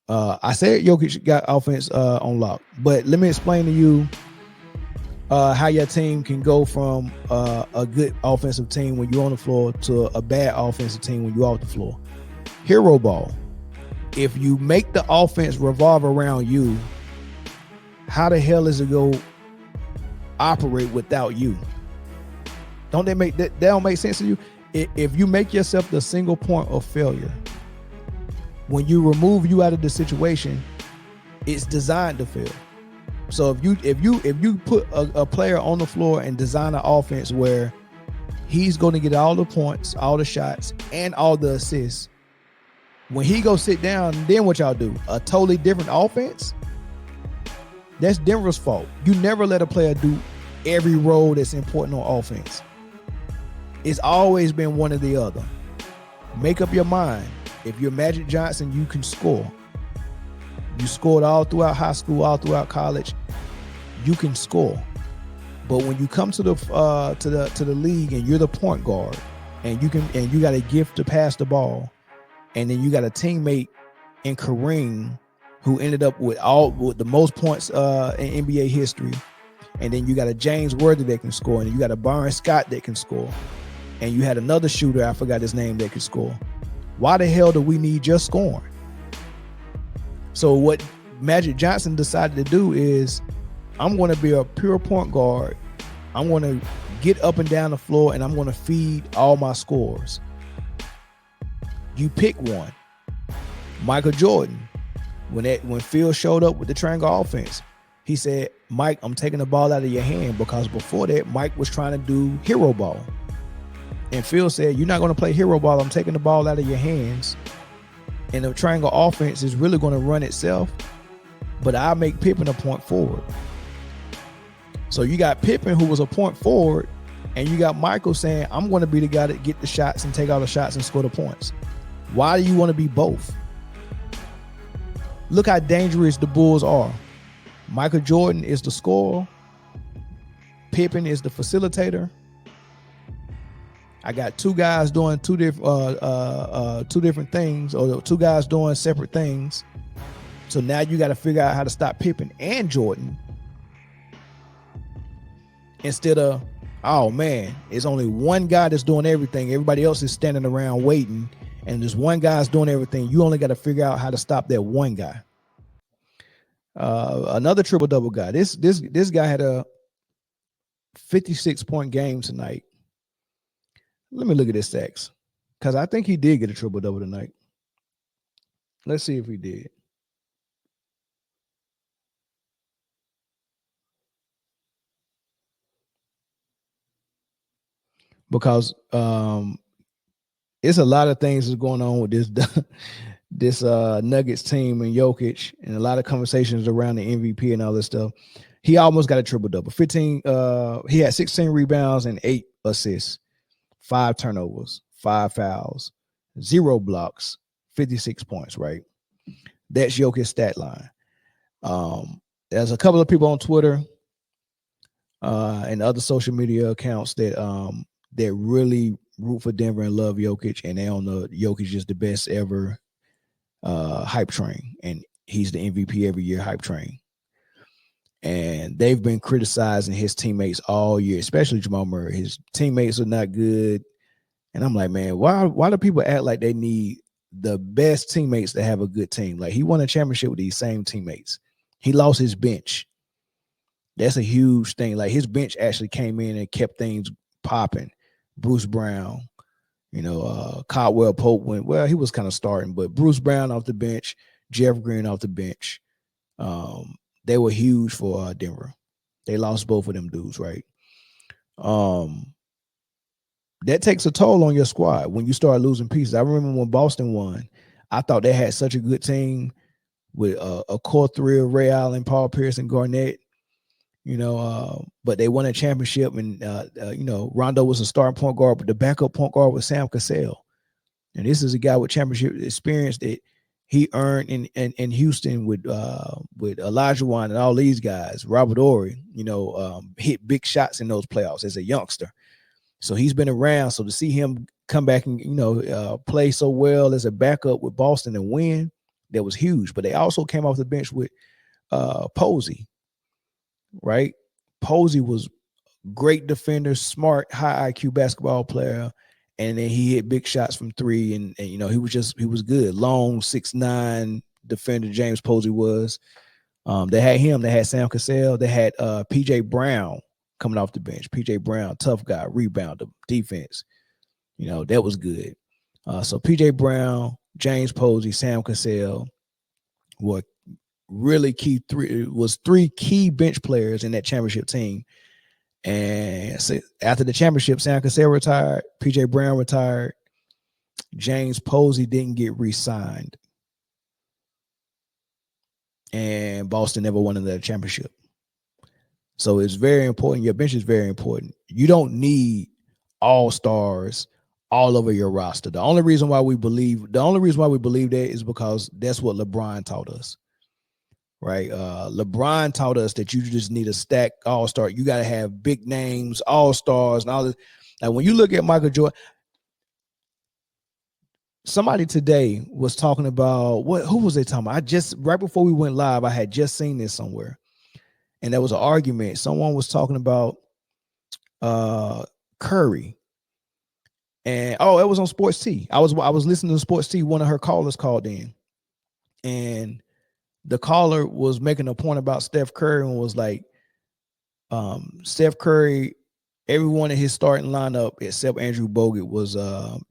I said Jokic got offense on lock, but let me explain to you how your team can go from a good offensive team when you're on the floor to a bad offensive team when you're off the floor. Hero ball. If you make the offense revolve around you, how the hell is it go operate without you? Don't they make that? That don't make sense to you. If you make yourself the single point of failure, when you remove you out of the situation, it's designed to fail. So if you put a player on the floor and design an offense where he's going to get all the points, all the shots, and all the assists, when he go sit down, then what y'all do? A totally different offense? That's Denver's fault. You never let a player do every role that's important on offense. It's always been one or the other. Make up your mind. If you're Magic Johnson, you can score. You scored all throughout high school, all throughout college. You can score. But when you come to the league and you're the point guard, and you got a gift to pass the ball, and then you got a teammate in Kareem who ended up with the most points in NBA history, and then you got a James Worthy that can score, and you got a Byron Scott that can score, and you had another shooter, I forgot his name, that could score. Why the hell do we need just scoring? So what Magic Johnson decided to do is, I'm going to be a pure point guard. I'm going to get up and down the floor, and I'm going to feed all my scores. You pick one. Michael Jordan, when Phil showed up with the triangle offense, he said, Mike, I'm taking the ball out of your hand, because before that, Mike was trying to do hero ball. And Phil said, you're not going to play hero ball. I'm taking the ball out of your hands. And the triangle offense is really going to run itself, but I'll make Pippen a point forward. So you got Pippen, who was a point forward, and you got Michael saying, I'm going to be the guy that get the shots and take all the shots and score the points. Why do you want to be both? Look how dangerous the Bulls are. Michael Jordan is the scorer. Pippen is the facilitator. I got two guys doing two different things, or two guys doing separate things. So now you got to figure out how to stop Pippen and Jordan, instead of, oh man, it's only one guy that's doing everything. Everybody else is standing around waiting, and there's one guy's doing everything. You only got to figure out how to stop that one guy. Another triple double guy. This guy had a 56-point game tonight. Let me look at his stats, because I think he did get a triple double tonight. Let's see if he did. Because it's a lot of things that's going on with this Nuggets team and Jokic, and a lot of conversations around the MVP and all this stuff. He almost got a triple double. He had 16 rebounds and 8 assists, 5 turnovers, 5 fouls, 0 blocks, 56 points, right? That's Jokic's stat line. There's a couple of people on Twitter and other social media accounts that really root for Denver and love Jokic, and they don't know Jokic is the best ever hype train, and he's the MVP every year hype train. And they've been criticizing his teammates all year, especially Jamal Murray. His teammates are not good. And I'm like, man, why do people act like they need the best teammates to have a good team? Like, he won a championship with these same teammates. He lost his bench. That's a huge thing. Like, his bench actually came in and kept things popping. Bruce Brown, Caldwell Pope he was kind of starting, but Bruce Brown off the bench, Jeff Green off the bench. They were huge for Denver. They lost both of them dudes, right? That takes a toll on your squad when you start losing pieces. I remember when Boston won, I thought they had such a good team with a core three of Ray Allen, Paul Pierce, and Garnett. But they won a championship, and Rondo was a starting point guard, but the backup point guard was Sam Cassell. And this is a guy with championship experience that he earned in Houston with Olajuwon and all these guys. Robert Horry, hit big shots in those playoffs as a youngster. So he's been around. So to see him come back and play so well as a backup with Boston and win, that was huge. But they also came off the bench with Posey, right? Posey was great defender, smart, high IQ basketball player, and then he hit big shots from three, and you know, he was good. Long 6'9" defender, James Posey was. They had him, they had Sam Cassell, they had PJ Brown coming off the bench. PJ Brown, tough guy, rebounder, defense. You know, that was good. So PJ Brown, James Posey, Sam Cassell were really three key bench players in that championship team. And so after the championship, Sam Cassell retired, PJ Brown retired, James Posey didn't get re-signed, and Boston never won another championship. So it's very important. Your bench is very important. You don't need all-stars all over your roster. The only reason why we believe that is because that's what LeBron taught us. Right. LeBron taught us that you just need a stack all-star. You got to have big names, all-stars, and all this. Like when you look at Michael Jordan, somebody today was talking about who was they talking about? Right before we went live, I had just seen this somewhere. And there was an argument. Someone was talking about Curry. And it was on Sports T. I was listening to Sports T. One of her callers called in. And the caller was making a point about Steph Curry and was like, Steph Curry, everyone in his starting lineup except Andrew Bogut was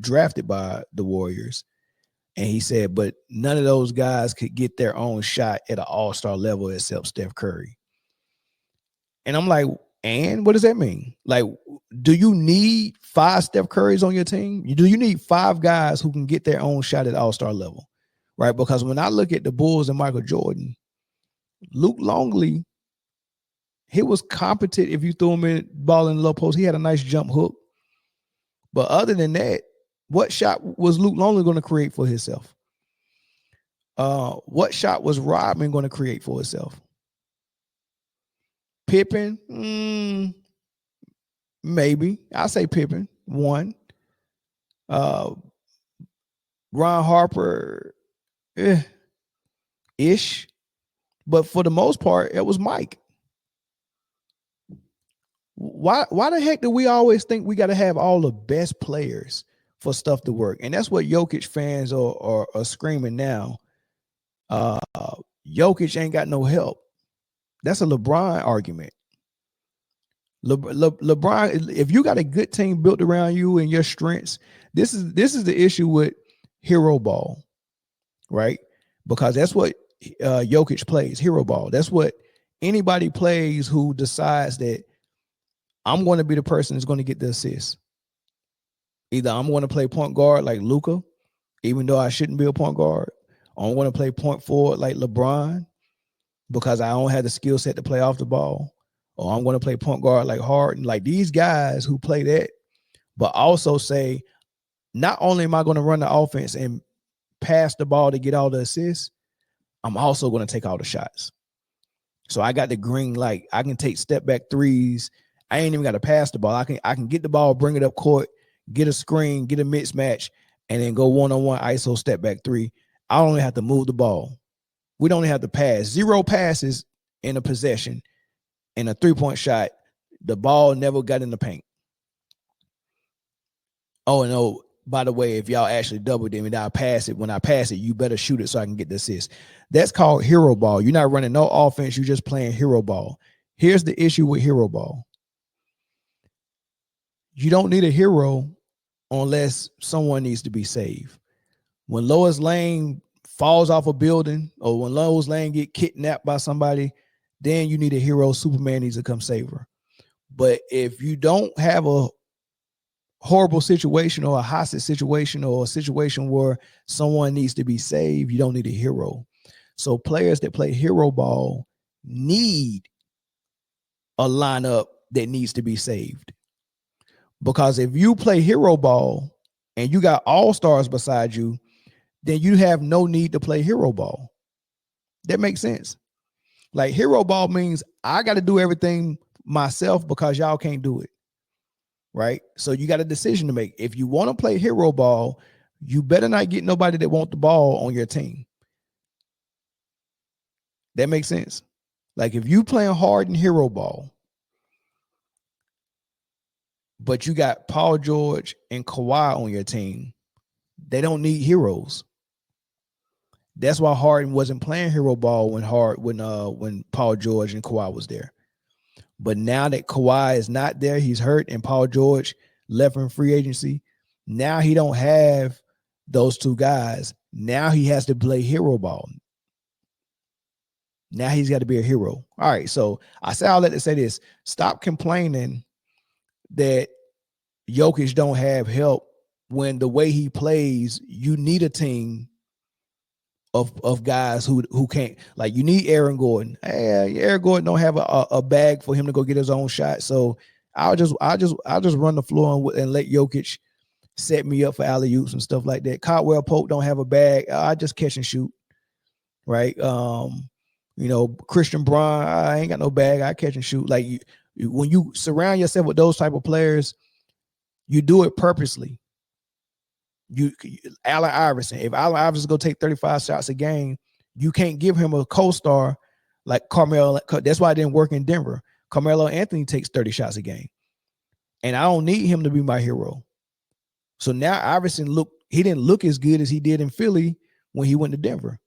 drafted by the Warriors. And he said, but none of those guys could get their own shot at an all-star level except Steph Curry. And I'm like, and what does that mean? Like, do you need 5 Steph Currys on your team? Do you need 5 guys who can get their own shot at all-star level? Right? Because when I look at the Bulls and Michael Jordan, Luke Longley, he was competent if you threw him in ball in the low post. He had a nice jump hook. But other than that, what shot was Luke Longley going to create for himself? What shot was Rodman going to create for himself? Pippen? Maybe. I say Pippen, one. Ron Harper, ish. But for the most part, it was Mike. Why the heck do we always think we got to have all the best players for stuff to work? And that's what Jokic fans are screaming now. Jokic ain't got no help. That's a LeBron argument. LeBron, if you got a good team built around you and your strengths, this is the issue with hero ball, right? Because that's what Jokic plays, hero ball. That's what anybody plays who decides that I'm going to be the person that's going to get the assist. Either I'm going to play point guard like Luka, even though I shouldn't be a point guard, or I'm going to play point forward like LeBron because I don't have the skill set to play off the ball, or I'm going to play point guard like Harden. Like these guys who play that, but also say, not only am I going to run the offense and pass the ball to get all the assists, I'm also going to take all the shots. So I got the green light. I can take step back threes. I ain't even got to pass the ball. I can get the ball, bring it up court, get a screen, get a mismatch, and then go one-on-one ISO step back three. I only have to move the ball. We don't have to pass. 0 passes in a possession in a three-point shot. The ball never got in the paint. Oh, and oh, by the way, if y'all actually double them and I pass it, when I pass it, you better shoot it so I can get the assist. That's called hero ball. You're not running no offense. You're just playing hero ball. Here's the issue with hero ball. You don't need a hero unless someone needs to be saved. When Lois Lane falls off a building or when Lois Lane get kidnapped by somebody, then you need a hero. Superman needs to come save her. But if you don't have a horrible situation or a hostage situation or a situation where someone needs to be saved, you don't need a hero. So players that play hero ball need a lineup that needs to be saved. Because if you play hero ball and you got all-stars beside you, then you have no need to play hero ball. That makes sense. Like hero ball means I got to do everything myself because y'all can't do it. Right? So you got a decision to make. If you want to play hero ball, you better not get nobody that want the ball on your team. That makes sense. Like if you playing hard in hero ball, but you got Paul George and Kawhi on your team, they don't need heroes. That's why Harden wasn't playing hero ball when Paul George and Kawhi was there. But now that Kawhi is not there, he's hurt, and Paul George left in free agency. Now he don't have those two guys. Now he has to play hero ball. Now he's got to be a hero. All right, so I say all that to say this. Stop complaining that Jokic don't have help when the way he plays, you need a team of guys who can't. Like you need Aaron Gordon. Hey, Aaron Gordon don't have a bag for him to go get his own shot. So I'll just run the floor and let Jokic set me up for alley-oops and stuff like that. Caldwell Pope don't have a bag. I just catch and shoot. Right. Christian Braun, I ain't got no bag. I catch and shoot. Like when you surround yourself with those type of players, you do it purposely. Allen Iverson, if Allen Iverson go take 35 shots a game, you can't give him a co-star like Carmelo. That's why it didn't work in Denver. Carmelo Anthony takes 30 shots a game, and I don't need him to be my hero. So now Iverson he didn't look as good as he did in Philly when he went to Denver.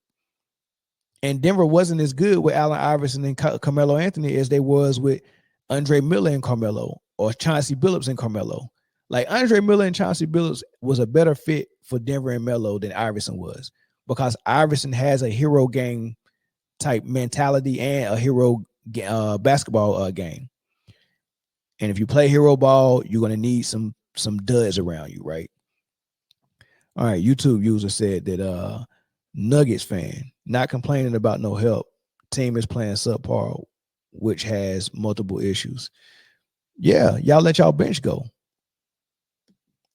And Denver wasn't as good with Allen Iverson and Carmelo Anthony as they was with Andre Miller and Carmelo or Chauncey Billups and Carmelo. Like Andre Miller and Chauncey Billups was a better fit for Denver and Melo than Iverson was, because Iverson has a hero game type mentality and a hero basketball game. And if you play hero ball, you're going to need some duds around you, right? All right, YouTube user said that Nuggets fan, not complaining about no help. Team is playing subpar, which has multiple issues. Yeah, y'all let y'all bench go.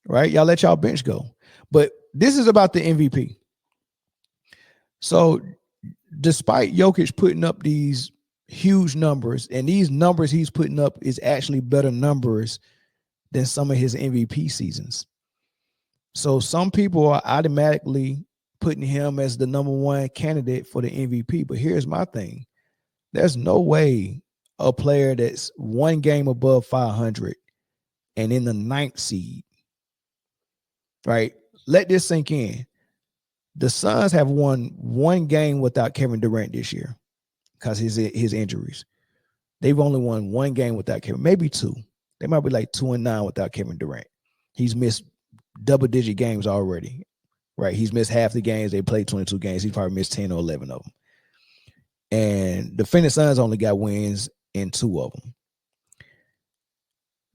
Right? Y'all let y'all bench go. But this is about the MVP. So despite Jokic putting up these huge numbers, and these numbers he's putting up is actually better numbers than some of his MVP seasons. So some people are automatically putting him as the number one candidate for the MVP. But here's my thing. There's no way a player that's one game above 500 and in the 9th seed, right? Let this sink in. The Suns have won one game without Kevin Durant this year because his injuries. They've only won one game without Kevin, maybe two. They might be like 2-9 without Kevin Durant. He's missed double-digit games already, right? He's missed half the games. They played 22 games. He's probably missed 10 or 11 of them. And the Phoenix Suns only got wins in 2 of them.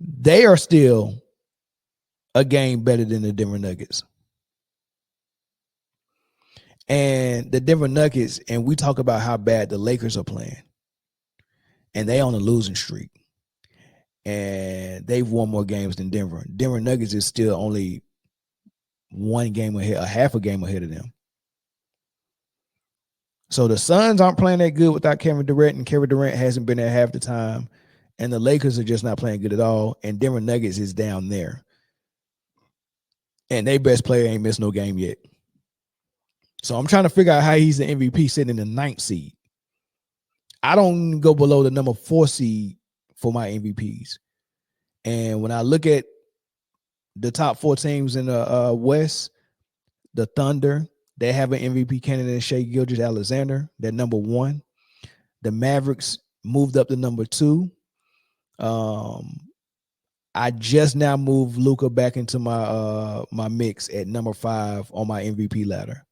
They are still a game better than the Denver Nuggets. And the Denver Nuggets, and we talk about how bad the Lakers are playing. And they on a losing streak. And they've won more games than Denver. Denver Nuggets is still only one game ahead, a half a game ahead of them. So the Suns aren't playing that good without Kevin Durant, and Kevin Durant hasn't been there half the time. And the Lakers are just not playing good at all. And Denver Nuggets is down there. And their best player ain't missed no game yet. So I'm trying to figure out how he's the MVP sitting in the 9th seed. I don't go below the number 4 seed for my MVPs. And when I look at the top 4 teams in the West, the Thunder, they have an MVP candidate, Shai Gilgeous-Alexander. They're number 1. The Mavericks moved up to number 2. I just now moved Luka back into my my mix at number 5 on my MVP ladder.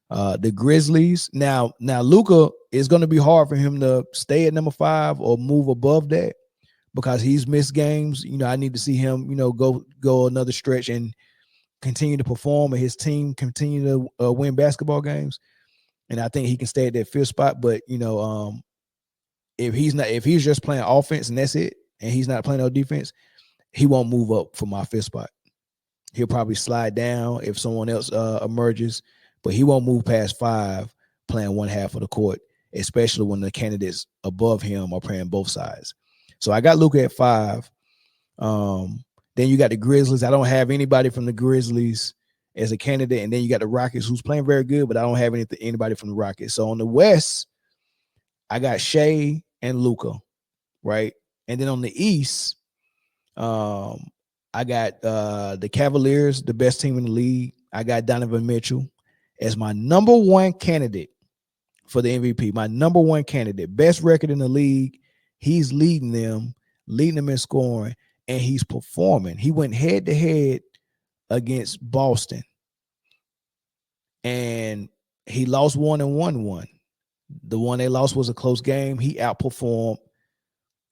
The Grizzlies. Now Luka is going to be hard for him to stay at number 5 or move above that because he's missed games. I need to see him, go another stretch and continue to perform, and his team continue to win basketball games. And I think he can stay at that 5th spot. But if he's just playing offense and that's it, and he's not playing no defense, he won't move up from my 5th spot. He'll probably slide down if someone else emerges, but he won't move past 5 playing one half of the court, especially when the candidates above him are playing both sides. So I got Luka at 5. Then you got the Grizzlies. I don't have anybody from the Grizzlies as a candidate. And then you got the Rockets, who's playing very good, but I don't have anybody from the Rockets. So on the West, I got Shea and Luka, right? And then on the East, I got the Cavaliers, the best team in the league. I got Donovan Mitchell as my number one candidate for the MVP. My number one candidate, best record in the league. He's leading them in scoring, and he's performing. He went head to head against Boston, and he lost one and won one. The one they lost was a close game. He outperformed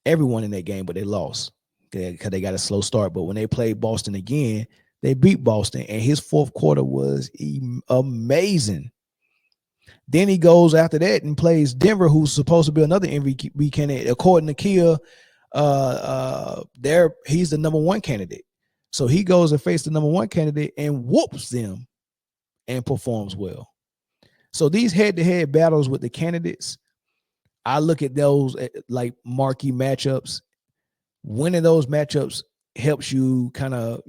everyone in that game, but they lost because they got a slow start. But when they played Boston again, they beat Boston, and his fourth quarter was amazing. Then he goes after that and plays Denver, who's supposed to be another MVP candidate. According to Kia, he's the number one candidate. So he goes and faces the number one candidate and whoops them and performs well. So these head-to-head battles with the candidates, I look at those like marquee matchups. Winning those matchups helps you kind of,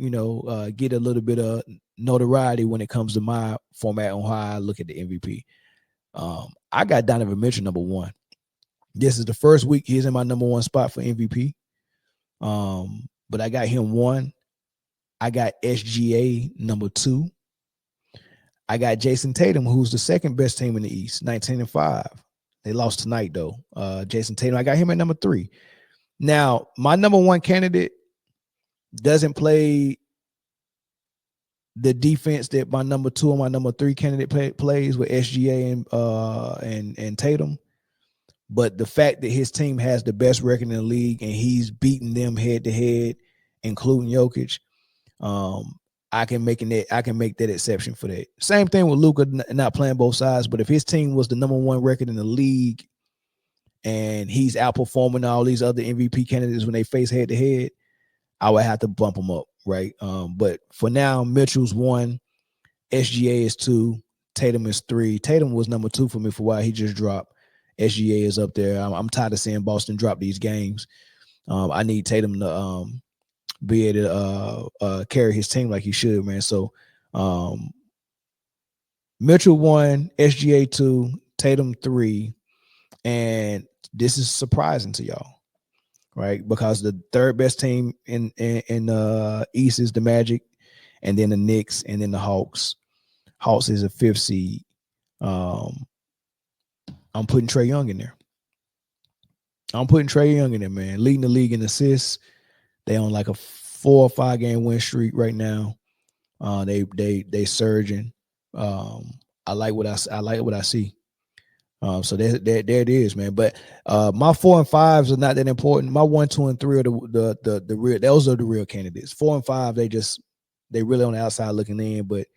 get a little bit of notoriety when it comes to my format on how I look at the MVP. I got Donovan Mitchell number one. This is the first week he's in my number one spot for MVP. But I got him one. I got SGA number two. I got Jason Tatum, who's the second best team in the East, 19-5. They lost tonight, though. Jason Tatum, I got him at number three. Now, my number one candidate doesn't play the defense that my number two and my number three candidate plays with SGA and Tatum. But the fact that his team has the best record in the league and he's beating them head to head, including Jokic, I can make that exception for that. Same thing with Luka not playing both sides, but if his team was the number one record in the league and he's outperforming all these other MVP candidates when they face head to head, I would have to bump him up, right? But for now, Mitchell's one, SGA is two, Tatum is three. Tatum was number two for me for a while. He just dropped. SGA is up there. I'm tired of seeing Boston drop these games. I need Tatum to be able to carry his team like he should, man. So Mitchell 1, SGA 2, Tatum 3, and this is surprising to y'all, right? Because the third best team in East is the Magic, and then the Knicks, and then the Hawks. Hawks is a fifth seed. I'm putting Trae Young in there. Man. Leading the league in assists. They on like a 4 or 5 game win streak right now. They surging. I like what I see. So there it is, man. But my 4 and 5s are not that important. My 1, 2, and 3 are the real. Those are the real candidates. 4 and 5, they really on the outside looking in. But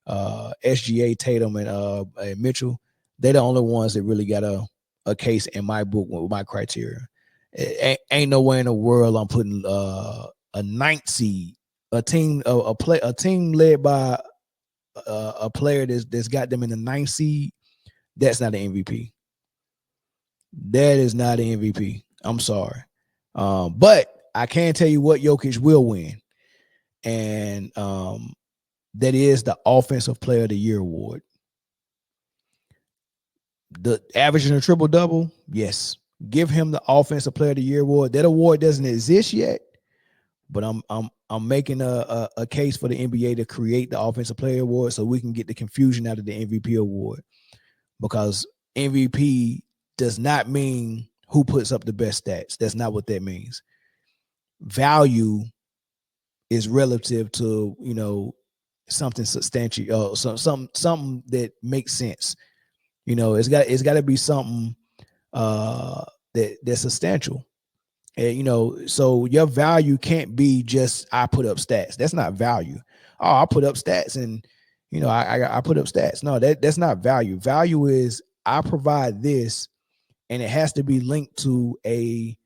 SGA, Tatum, and Mitchell, they're the only ones that really got a case in my book with my criteria. Ain't nowhere in the world I'm putting a 9th seed, a team led by a player that's got them in the 9th seed. That's not an MVP. That is not an MVP. I'm sorry. But I can tell you what Jokic will win. And that is the Offensive Player of the Year award. The averaging a triple-double, yes. Give him the Offensive Player of the Year award. That award doesn't exist yet, but I'm making a case for the NBA to create the Offensive Player award so we can get the confusion out of the MVP award. Because MVP does not mean who puts up the best stats. That's not what that means. Value is relative to, something substantial, something that makes sense. It's got to be something that's substantial. And, so your value can't be just I put up stats. That's not value. Oh, I put up stats and I put up stats. No, that's not value. Value is I provide this, and it has to be linked to a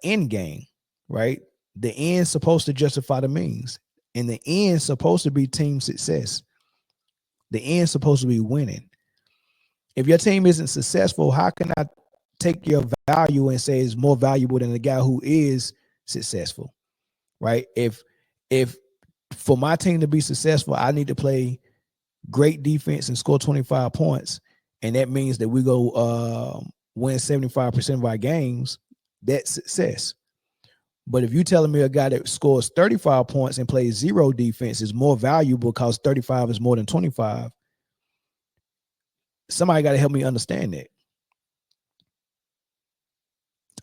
end game, right? The end's supposed to justify the means, and the end's supposed to be team success. The end's supposed to be winning. If your team isn't successful, how can I take your value and say it's more valuable than the guy who is successful, right? If for my team to be successful, I need to play great defense and score 25 points, and that means that we go wins 75% of our games, that's success. But if you're telling me a guy that scores 35 points and plays zero defense is more valuable because 35 is more than 25, somebody got to help me understand that.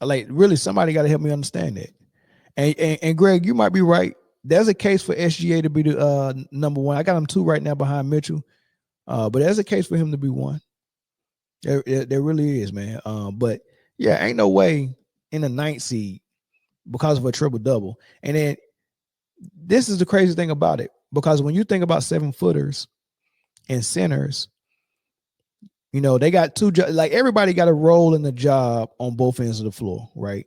Like, really, somebody got to help me understand that. And Greg, you might be right. There's a case for SGA to be the number one. I got him 2 right now behind Mitchell, but there's a case for him to be 1. There really is, man. But yeah, ain't no way in the 9th seed because of a triple double. And then this is the crazy thing about it, because when you think about 7-footers and centers, you know, they got 2 like everybody got a role in the job on both ends of the floor, right?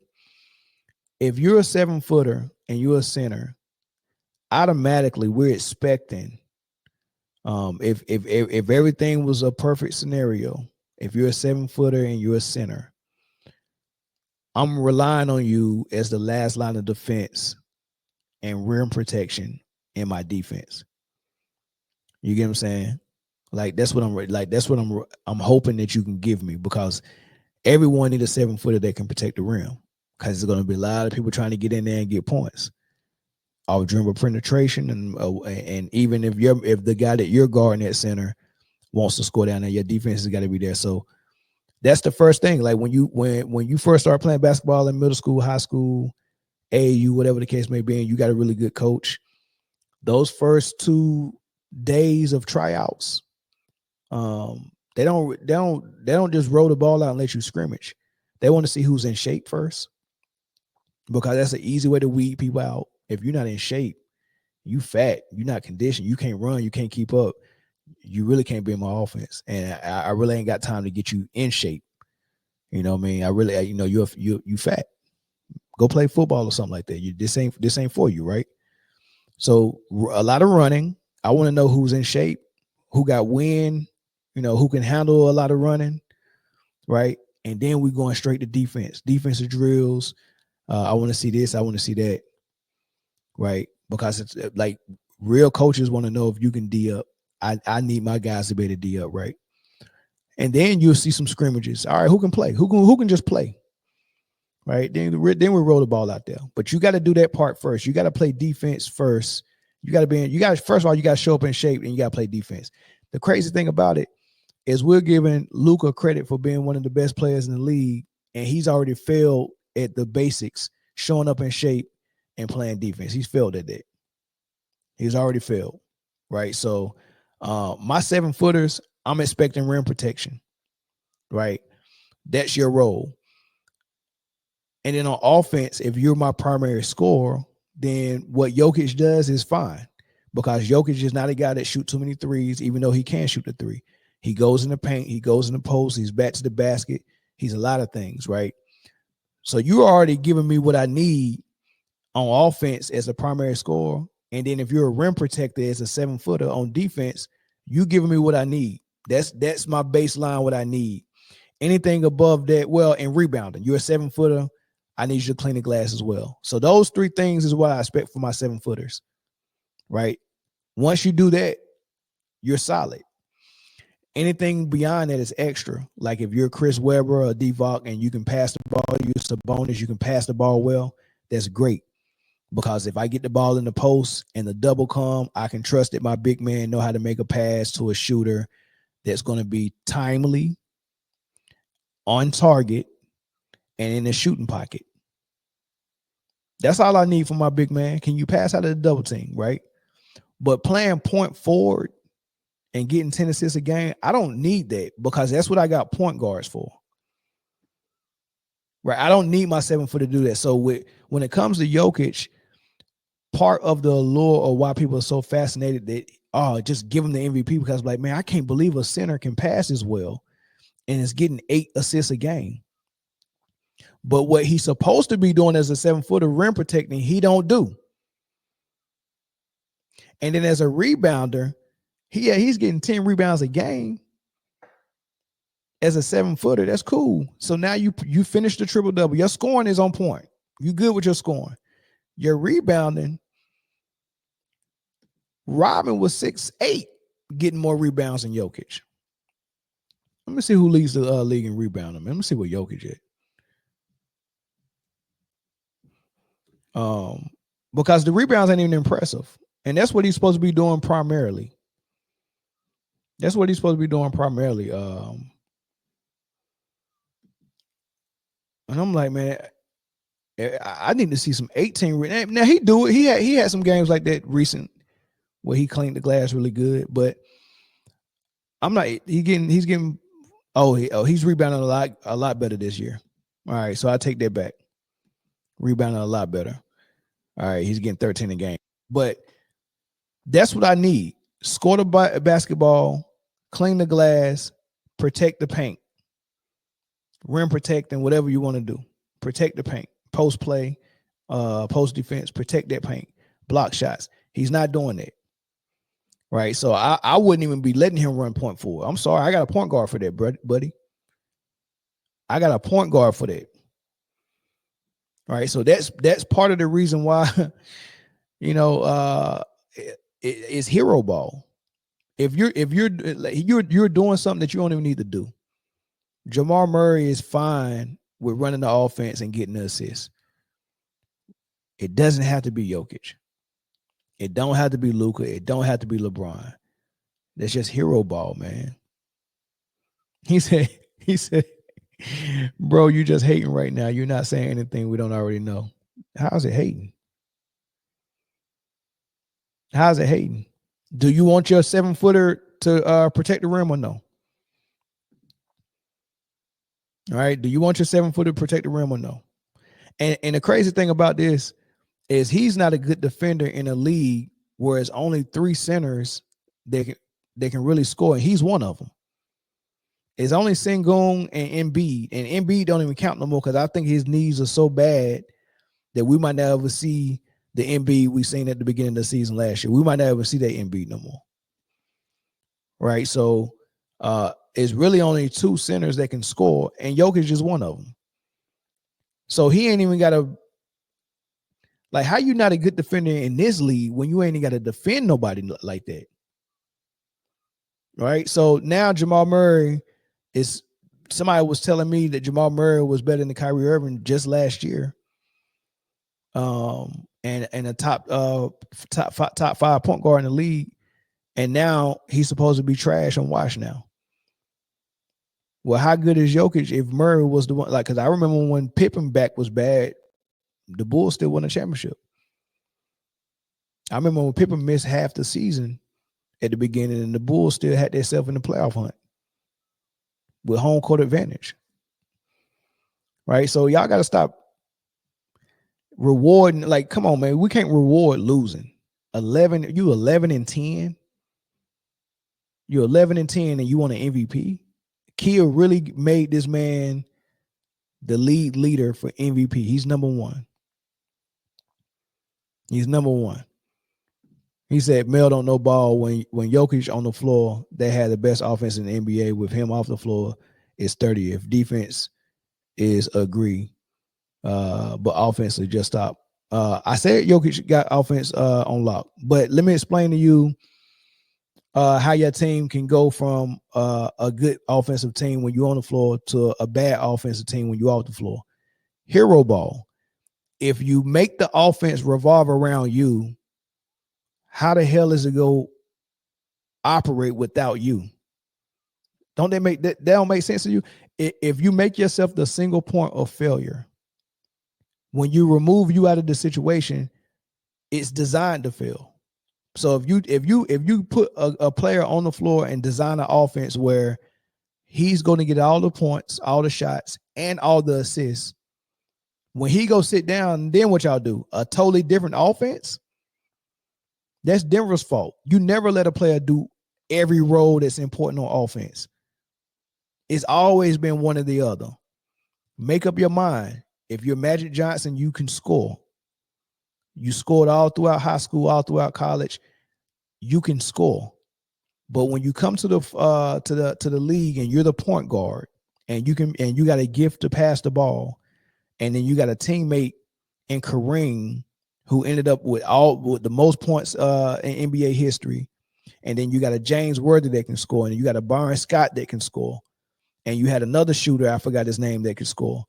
If you're a 7-footer and you're a center, automatically we're expecting, if everything was a perfect scenario, if you're a 7-footer and you're a center, I'm relying on you as the last line of defense and rim protection in my defense. You get what I'm saying? Like that's what I'm hoping that you can give me, because everyone needs a 7-footer that can protect the rim, because there's going to be a lot of people trying to get in there and get points off dribble penetration, and even if the guy that you're guarding at center wants to score down there, your defense has got to be there. So that's the first thing. Like when you first start playing basketball in middle school, high school, AAU, whatever the case may be, and you got a really good coach, those first 2 days of tryouts, they don't just roll the ball out and let you scrimmage. They want to see who's in shape first, because that's an easy way to weed people out. If you're not in shape, you fat, you're not conditioned, you can't run, you can't keep up, you really can't be in my offense. And I really ain't got time to get you in shape. You know what I mean? I really, you know, you fat. Go play football or something like that. This ain't for you, right? So a lot of running. I want to know who's in shape, who got wind, you know, who can handle a lot of running, right? And then we're going straight to defense, defensive drills. I want to see this. I want to see that, right? Because it's like real coaches want to know if you can D up. I need my guys to be able to D up, right? And then you'll see some scrimmages. All right, who can play? Who can just play? Right? Then we roll the ball out there. But you got to do that part first. You got to play defense first. First of all, you got to show up in shape, and you got to play defense. The crazy thing about it is we're giving Luka credit for being one of the best players in the league, and he's already failed at the basics, showing up in shape and playing defense. He's failed at that. He's already failed, right? So my 7-footers, I'm expecting rim protection, right? That's your role. And then on offense, if you're my primary scorer, then what Jokic does is fine, because Jokic is not a guy that shoots too many threes, even though he can shoot the 3. He goes in the paint, he goes in the post, he's back to the basket. He's a lot of things, right? So you're already giving me what I need on offense as a primary scorer. And then if you're a rim protector as a 7-footer on defense, you giving me what I need. That's my baseline, what I need. Anything above that, well, and rebounding, you're a 7-footer, I need you to clean the glass as well. So those 3 things is what I expect for my 7-footers, right? Once you do that, you're solid. Anything beyond that is extra. Like if you're Chris Webber or Divock and you can pass the ball, you're Sabonis, you can pass the ball well, that's great. Because if I get the ball in the post and the double come, I can trust that my big man know how to make a pass to a shooter that's going to be timely, on target, and in the shooting pocket. That's all I need from my big man. Can you pass out of the double team, right? But playing point forward and getting 10 assists a game, I don't need that, because that's what I got point guards for. Right? I don't need my 7-footer to do that. So when it comes to Jokic, part of the allure of why people are so fascinated that, just give him the MVP, because like, man, I can't believe a center can pass as well and is getting 8 assists a game. But what he's supposed to be doing as a 7-footer rim protecting, he don't do. And then as a rebounder, he's getting 10 rebounds a game as a 7-footer. That's cool. So now you finish the triple double. Your scoring is on point. You good with your scoring. Your rebounding, Robin was 6'8", getting more rebounds than Jokic. Let me see who leads the league in rebounding. Let me see what Jokic is. Because the rebounds ain't even impressive, and that's what he's supposed to be doing primarily. That's what he's supposed to be doing primarily. And I'm like, man, I need to see some 18. Now he do it. He had some games like that recent where he cleaned the glass really good, but I'm not. He's getting. He's rebounding a lot better this year. All right, so I take that back. Rebounding a lot better. All right, he's getting 13 a game, but that's what I need. Score the basketball, clean the glass, protect the paint, rim protecting, whatever you want to do. Protect the paint, post play, post defense, protect that paint, block shots. He's not doing that. Right. So I wouldn't even be letting him run point forward. I'm sorry. I got a point guard for that, buddy. I got a point guard for that. Right. So that's part of the reason why, it's hero ball. If you're doing something that you don't even need to do. Jamal Murray is fine with running the offense and getting the assists. It doesn't have to be Jokic. It don't have to be Luka. It don't have to be LeBron. That's just hero ball, man. He said, bro, you just hating right now. You're not saying anything we don't already know. How's it hating? How's it hating? Do you want your 7-footer to protect the rim or no? All right. Do you want your 7-footer to protect the rim or no? And the crazy thing about this is he's not a good defender in a league where it's only 3 centers that can really score, and he's one of them. It's only Sengun and Embiid, and Embiid don't even count no more because I think his knees are so bad that we might never see the Embiid we seen at the beginning of the season last year. We might never see that Embiid no more. Right? So it's really only 2 centers that can score, and Jokic is one of them. So he ain't even got to, like, how you not a good defender in this league when you ain't even got to defend nobody like that? Right? So now Jamal Murray is, somebody was telling me that Jamal Murray was better than Kyrie Irving just last year. And a top 5 point guard in the league. And now he's supposed to be trash and washed now. Well, how good is Jokic if Murray was the one? Like, because I remember when Pippen back was bad, the Bulls still won a championship. I remember when Pippen missed half the season at the beginning, and the Bulls still had themselves in the playoff hunt with home court advantage. Right? So y'all got to stop rewarding. Like, come on, man. We can't reward losing. 11 and 10. You're 11 and 10 and you want an MVP? Kia really made this man the lead leader for MVP. He's number 1. He's number 1. He said Mel don't know ball when Jokic on the floor, they had the best offense in the NBA. With him off the floor, it's 30th. Defense is agree. But offense is just stop. I said Jokic got offense on lock. But let me explain to you how your team can go from a good offensive team when you're on the floor to a bad offensive team when you're off the floor. Hero ball. If you make the offense revolve around you, how the hell is it go operate without you? Don't they make that don't make sense to you? If you make yourself the single point of failure, when you remove you out of the situation, it's designed to fail. So if you put a player on the floor and design an offense where he's going to get all the points, all the shots, and all the assists, when he go sit down, then what y'all do? A totally different offense? That's Denver's fault. You never let a player do every role that's important on offense. It's always been one or the other. Make up your mind. If you're Magic Johnson, you can score. You scored all throughout high school, all throughout college. You can score. But when you come to the league and you're the point guard and you got a gift to pass the ball, and then you got a teammate in Kareem who ended up with the most points in NBA history, and then you got a James Worthy that can score, and you got a Byron Scott that can score. and you had another shooter, I forgot his name, that could score.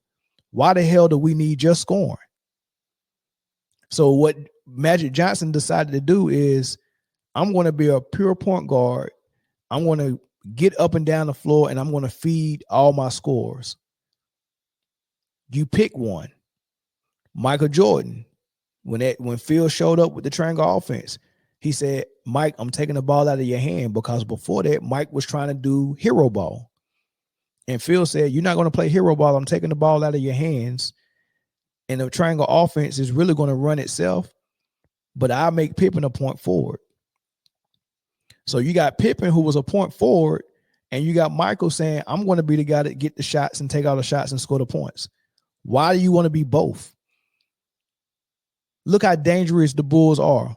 Why the hell do we need just scoring? So what Magic Johnson decided to do is, I'm going to be a pure point guard. I'm going to get up and down the floor, and I'm going to feed all my scores. You pick one. Michael Jordan, when Phil showed up with the triangle offense, he said, Mike, I'm taking the ball out of your hand, because before that, Mike was trying to do hero ball. And Phil said, you're not going to play hero ball. I'm taking the ball out of your hands. And the triangle offense is really going to run itself, but I make Pippen a point forward. So you got Pippen, who was a point forward, and you got Michael saying, I'm going to be the guy that get the shots and take all the shots and score the points. Why do you want to be both? Look how dangerous the Bulls are.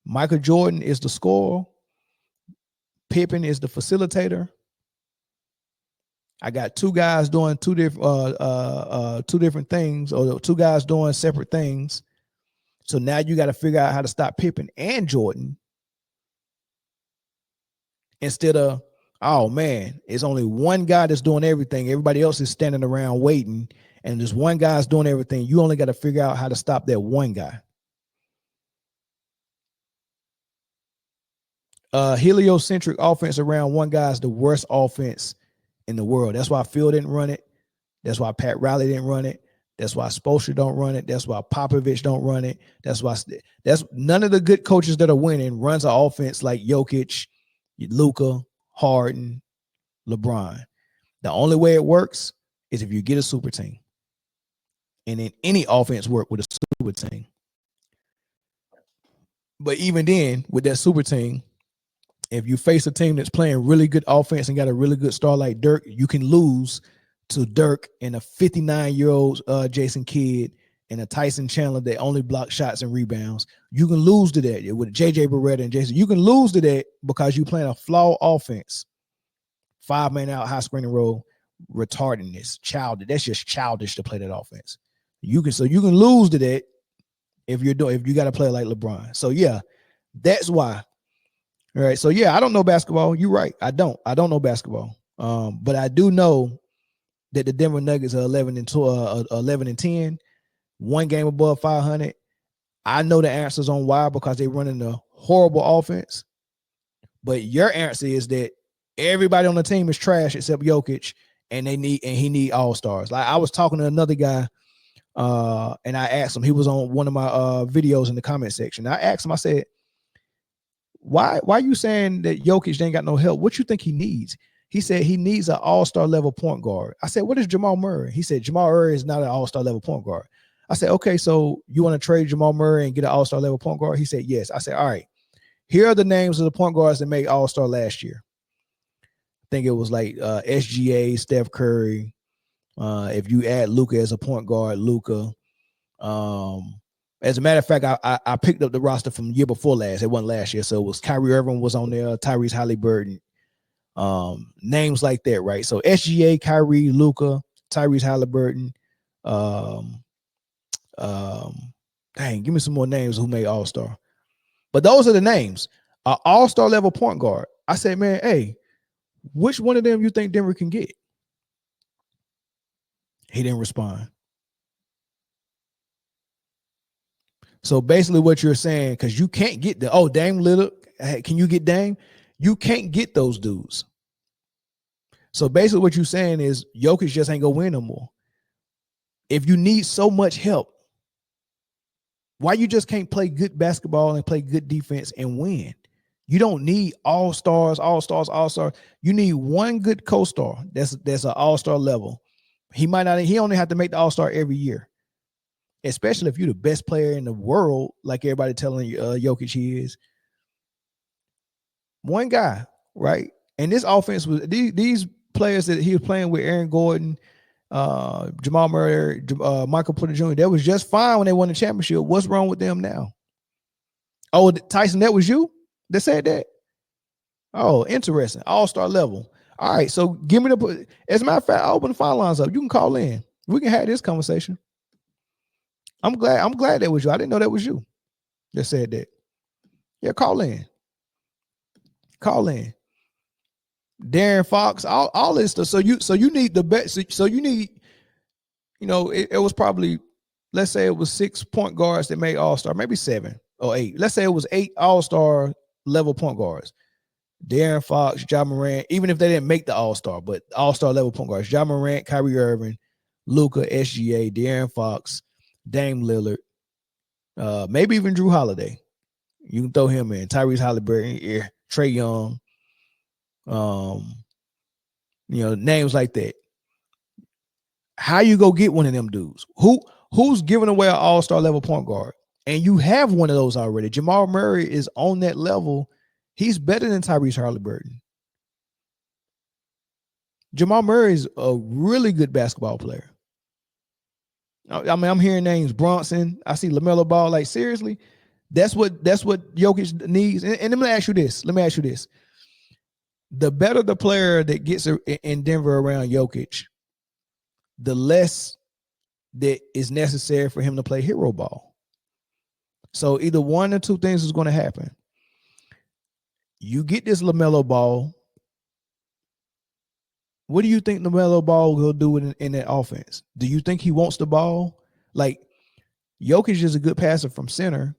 Michael Jordan is the scorer. Pippen is the facilitator. I got two guys doing two different things, or two guys doing separate things. So now you got to figure out how to stop Pippen and Jordan, instead of, oh man, it's only one guy that's doing everything. Everybody else is standing around waiting, and there's one guy's doing everything. You only got to figure out how to stop that one guy. Heliocentric offense around one guy is the worst offense in the world. That's why Phil didn't run it. That's why Pat Riley didn't run it. That's why Spoelstra don't run it. That's why Popovich don't run it. That's none of the good coaches that are winning runs an offense like Jokic, Luka, Harden, LeBron. The only way it works is if you get a super team. And then any offense work with a super team. But even then, with that super team, if you face a team that's playing really good offense and got a really good star like Dirk, you can lose to Dirk and a 59-year-old Jason Kidd and a Tyson Chandler that only block shots and rebounds. You can lose to that with JJ Barretta and Jason. You can lose to that because you're playing a flawed offense. 5-man out, high screen and roll, retardedness, childish. That's just childish to play that offense. You can lose to that if you got to play like LeBron. So yeah, that's why. All right. So yeah, I don't know basketball. You're right. I don't know basketball. But I do know that the Denver Nuggets are 11-10, one game above 500. I know the answers on why, because they're running a horrible offense. But your answer is that everybody on the team is trash except Jokic, and he need all-stars. Like I was talking to another guy, and I asked him, he was on one of my videos in the comment section. I asked him, I said, why are you saying that Jokic ain't got no help? What you think he needs? He said he needs an all-star level point guard. I said, what is Jamal Murray? He said, Jamal Murray is not an all-star level point guard. I said, okay, so you want to trade Jamal Murray and get an all-star level point guard? He said, yes. I said, all right, here are the names of the point guards that made all-star last year. I think it was like SGA, Steph Curry. If you add Luka as a point guard, Luka. As a matter of fact, I picked up the roster from the year before last. It wasn't last year. So it was Kyrie Irving was on there, Tyrese Halliburton, names like that, right? So SGA, Kyrie, Luka, Tyrese Halliburton. Dang, give me some more names who made All-Star. But those are the names. An All-Star level point guard. I said, man, hey, which one of them you think Denver can get? He didn't respond. So basically what you're saying, because you can't get Dame Lillard, can you get Dame? You can't get those dudes. So basically what you're saying is Jokic just ain't gonna win no more. If you need so much help, why you just can't play good basketball and play good defense and win? You don't need all-stars. You need one good co-star that's an all-star level. He only have to make the all-star every year. Especially if you're the best player in the world, like everybody telling you Jokic he is. One guy, right? And this offense was these players that he was playing with, Aaron Gordon, Jamal Murray, Michael Porter Jr., that was just fine when they won the championship. What's wrong with them now? Oh, Tyson, that was you that said that? Oh, interesting. All-star level. All right, so give me as a matter of fact, I'll open the phone lines up. You can call in. We can have this conversation. I'm glad that was you. I didn't know that was you that said that. Yeah, call in. Darren Fox, all this stuff. So you need the best. So you need, it was probably, let's say it was 6 point guards that made All-Star, maybe 7 or 8. Let's say it was 8 All-Star level point guards. Darren Fox, Ja Morant, even if they didn't make the All-Star, but All-Star level point guards. Ja Morant, Kyrie Irving, Luka, SGA, Darren Fox, Dame Lillard, maybe even Drew Holiday. You can throw him in. Tyrese Halliburton, Trae Young, names like that. How you go get one of them dudes? Who's giving away an all-star level point guard? And you have one of those already. Jamal Murray is on that level. He's better than Tyrese Halliburton. Jamal Murray is a really good basketball player. I mean, I'm hearing names Bronson. I see LaMelo Ball. Like, seriously, that's what Jokic needs. And let me ask you this. The better the player that gets in Denver around Jokic, the less that is necessary for him to play hero ball. So either one or two things is going to happen. You get this LaMelo Ball. What do you think LaMelo Ball will do in that offense? Do you think he wants the ball? Like, Jokic is a good passer from center.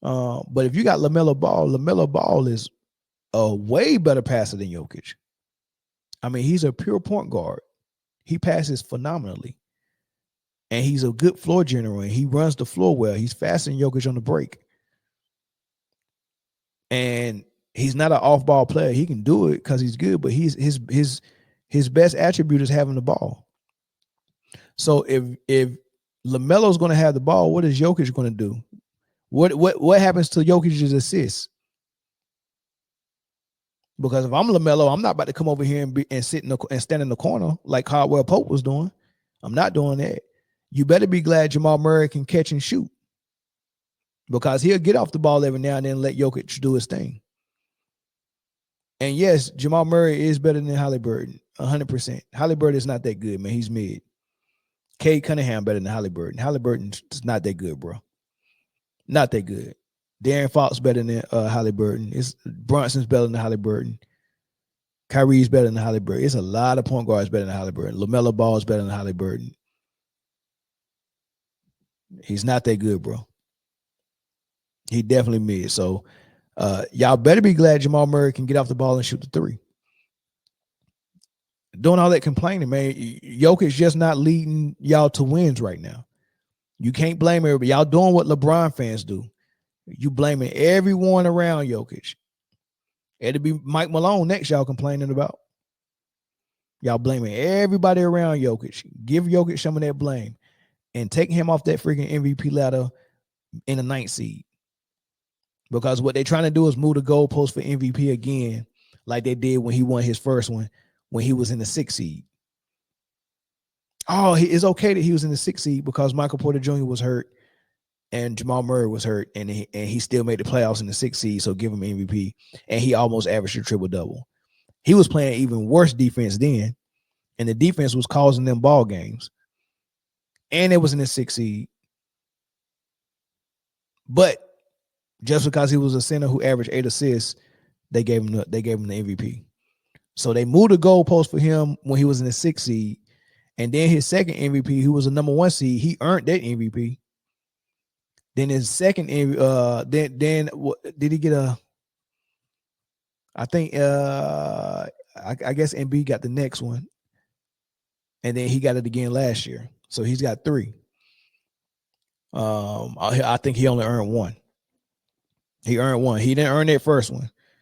But if you got LaMelo Ball is a way better passer than Jokic. I mean, he's a pure point guard. He passes phenomenally. And he's a good floor general, and he runs the floor well. He's faster than Jokic on the break. And he's not an off-ball player. He can do it because he's good, but his best attribute is having the ball. So if LaMelo's going to have the ball, what is Jokic going to do? What happens to Jokic's assists? Because if I'm LaMelo, I'm not about to come over here and sit and stand in the corner like Caldwell Pope was doing. I'm not doing that. You better be glad Jamal Murray can catch and shoot, because he'll get off the ball every now and then and let Jokic do his thing. And yes, Jamal Murray is better than Halliburton, 100%. Halliburton is not that good, man. He's mid. Cade Cunningham better than Halliburton. Halliburton's not that good, bro. Not that good. Darren Fox better than Halliburton. Brunson's better than Halliburton. Kyrie's better than Halliburton. It's a lot of point guards better than Halliburton. LaMelo Ball is better than Halliburton. He's not that good, bro. He definitely mid. So y'all better be glad Jamal Murray can get off the ball and shoot the three. Doing all that complaining, man. Jokic just not leading y'all to wins right now. You can't blame everybody. Y'all doing what LeBron fans do. You blaming everyone around Jokic. It'll be Mike Malone next y'all complaining about. Y'all blaming everybody around Jokic. Give Jokic some of that blame and take him off that freaking MVP ladder in the 9th seed. Because what they're trying to do is move the goalpost for MVP again, like they did when he won his first one when he was in the 6th seed. Oh, it's okay that he was in the 6th seed because Michael Porter Jr. was hurt and Jamal Murray was hurt, and he still made the playoffs in the 6th seed, so give him MVP. And he almost averaged a triple-double. He was playing even worse defense then, and the defense was causing them ball games. And it was in the 6th seed. But just because he was a center who averaged 8 assists, they gave him the MVP. So they moved the goalpost for him when he was in the 6th seed. And then his second MVP, who was a number 1 seed, he earned that MVP. Then his second, then did he get a? I think I guess Embiid got the next one, and then he got it again last year. So he's got 3. I think he only earned 1. He earned 1. He didn't earn that first one.